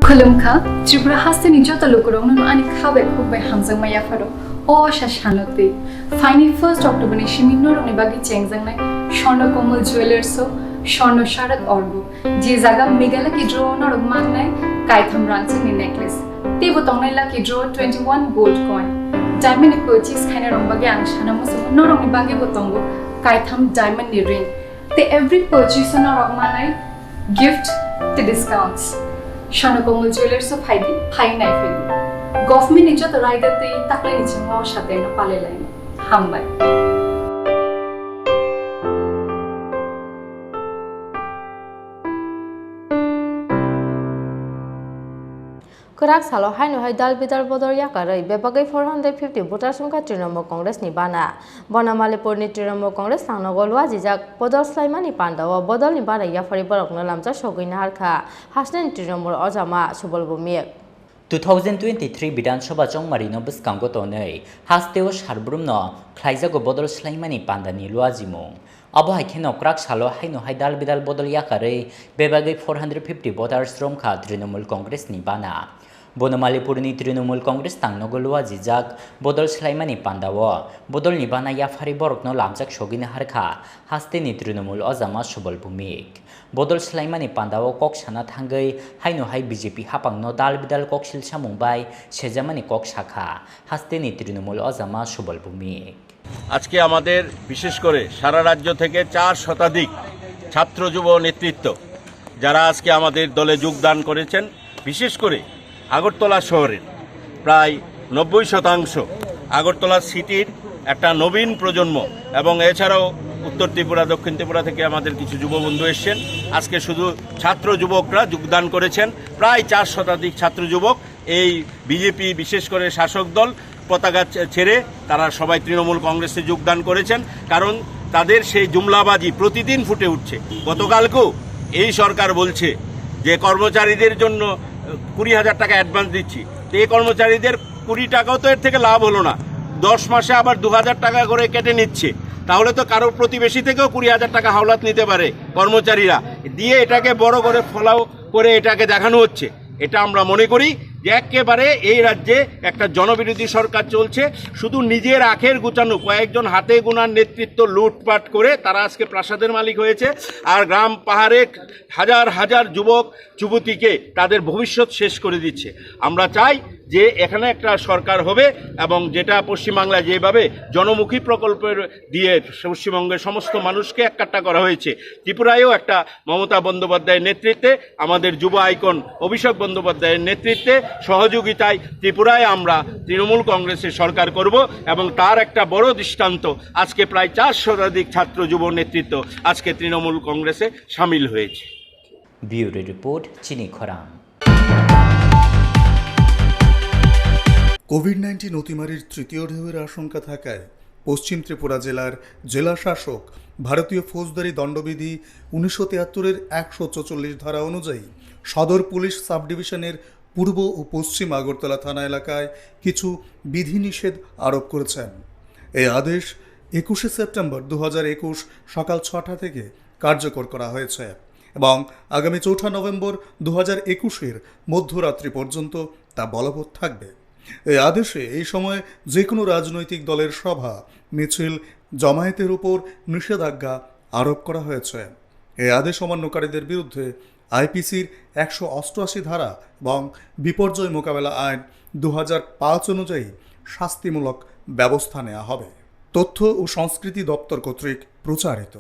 Khorang, Tripura has the Nijota Lokurong, and Kabe Kuba Hanzang Mayafaro, or Shashanote. Finally, 1st October, Shimino Nibagi Chengzang, Shono Komal Jewelers, Shono Sharat Orgo, Jizaga Megala Kidro, not of Magnai, Kaitham Ransom in necklace. Tebotongla Kidro, 21 gold coin. Diamond purchase kind of Bagang, Shanamus, not only Bagi Botongo, Kaitham diamond ring. They every purchase on our Manai gift the discounts. Shono Komal Jewelers of Haino Fili. Government is just the right that they tackle each more shut in a palele. Hambai. Khorang salo Haino Dalbidal Bodol Yakarwi bebagai 450 voters Romkha Trinamool Congress ni Bana. Bana Malipur ni Trinamool Congress Tanogolwa jijak Bodol Slaimani Pandawa Bodol ni Bana Yakarwi borokno lamja sogina harkha hasnen Trinamool ojama subolbumi 2023 Bidan Sabha Chongmarino Biskango Tonei Hasteo Sharbrumno Klaizago Bodol Slaimani Pandani Luazimo Abo Haino Khorang salo Haino Dalbidal Bodol Yakarwi bebagai 450 voters Romkha Trinamool Congress ni Bana Bonamalipur ni Trinamool Congress Tangnogolwa jijak Bodol Slaimani Pandawa Bodol ni Bana Yakarwi borokno lamjak sogina harkha haste ni Trinamool ojama subolbumik Bodol Slaimani Pandawa kok sana thangai Haino BJP hapangno Dalbidal kok silsa mumbai sejamani kok শাখা haste ni Trinamool ojama subolbumik আজকে আমাদের বিশেষ করে সারা রাজ্য থেকে 4 শতাধিক ছাত্র যুব নেতৃত্ব যারা আজকে আমাদের দলে যোগদান করেছেন বিশেষ করে আগরতলা শহরের প্রায় 90% আগরতলা সিটির একটা নবীন প্রজন্ম এবং এছাড়াও উত্তর ত্রিপুরা দক্ষিণ ত্রিপুরা থেকে আমাদের কিছু যুব বন্ধু এসেছেন আজকে শুধু ছাত্র যুবকরা যোগদান করেছেন প্রায় 4 শতাধিক ছাত্র যুবক এই বিজেপি বিশেষ করে শাসক দল পতাকা ছেড়ে তারা সবাই তৃণমূল কংগ্রেসে যোগদান করেছেন কারণ তাদের সেই জুমলাবাজি প্রতিদিন ফুটে উঠছে গতকালকেও এই সরকার বলছে যে কর্মচারীদের জন্য 20,000 টাকা অ্যাডভান্স দিচ্ছি এই কর্মচারীদের 20 টাকাও তো এর থেকে লাভ হলো না 10 মাসে আবার 2,000 টাকা করে কেটে নিচ্ছে তাহলে তো কারো প্রতিবেশী থেকেও 20,000 টাকা হাওলাত নিতে পারে কর্মচারীরা দিয়ে এটাকে বড় করে ফলাও করে এটাকে দেখানো হচ্ছে এটা আমরা মনে করি যে একেবারে এই রাজ্যে একটা জনবিরোধী সরকার চলছে শুধু নিজের আখের গুছানো কয়েকজন হাতে গোনার নেতৃত্ব লুটপাট করে তারা আজকে প্রাসাদের মালিক হয়েছে আর গ্রাম পাহাড়ে হাজার হাজার যুবক যুবতীকে তাদের ভবিষ্যৎ শেষ করে দিচ্ছে আমরা চাই যে এখানে একটা সরকার হবে এবং যেটা পশ্চিমবাংলায় যেভাবে জনমুখী প্রকল্পের দিয়ে পশ্চিমবঙ্গের সমস্ত মানুষকে এককাট্টা করা হয়েছে ত্রিপুরায়ও একটা মমতা বন্দ্যোপাধ্যায়ের নেতৃত্বে আমাদের যুব আইকন অভিষেক বন্দ্যোপাধ্যায়ের নেতৃত্বে সহযোগিতায় ত্রিপুরায় আমরা তৃণমূল কংগ্রেসের সরকার করব এবং তার একটা বড় দৃষ্টান্ত আজকে প্রায় 4 শতাধিক ছাত্র যুব নেতৃত্ব আজকে তৃণমূল কংগ্রেসে শামিল হয়েছে ব্যুরো রিপোর্ট চিনি খরাং কোভিড-19 অতিমারির তৃতীয় ঢেউয়ের আশঙ্কা থাকায় পশ্চিম ত্রিপুরা জেলার জেলা শাসক ভারতীয় ফৌজদারি দণ্ডবিধি 1973-এর 144 ধারা অনুযায়ী সদর পুলিশ সাব ডিভিশনের পূর্ব ও পশ্চিম আগরতলা থানা এলাকায় কিছু বিধিনিষেধ আরোপ করেছেন এই আদেশ 21 সেপ্টেম্বর 2021 সকাল 6টা থেকে কার্যকর করা হয়েছে এবং আগামী 4 নভেম্বর 2021-এর মধ্যরাত্রি পর্যন্ত তা বলবৎ থাকবে এই আদেশে এই সময় যে কোনো রাজনৈতিক দলের সভা মিছিল জমায়েতের উপর নিষেধাজ্ঞা আরোপ করা হয়েছে এই আদেশ অমান্যকারীদের বিরুদ্ধে আইপিসির 188 ধারা এবং বিপর্যয় মোকাবেলা আইন 2005 অনুযায়ী শাস্তিমূলক ব্যবস্থা নেওয়া হবে তথ্য ও সংস্কৃতি দপ্তর কর্তৃক প্রচারিত